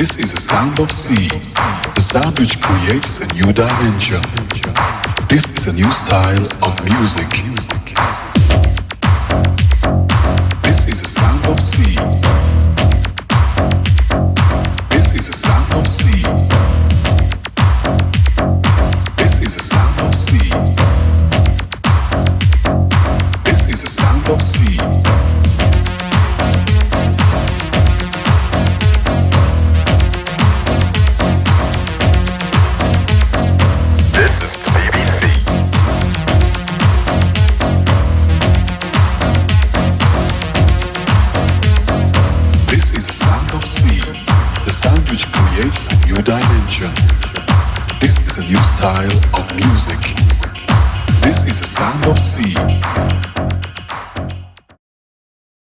This is a sound of sea, the sound which creates a new dimension. This is a new style of music. This is a sound of sea. This is a sound of sea. This is a sound of sea. This is a sound of sea. Creates a new dimension. This is a new style of music. This is a sound of sea.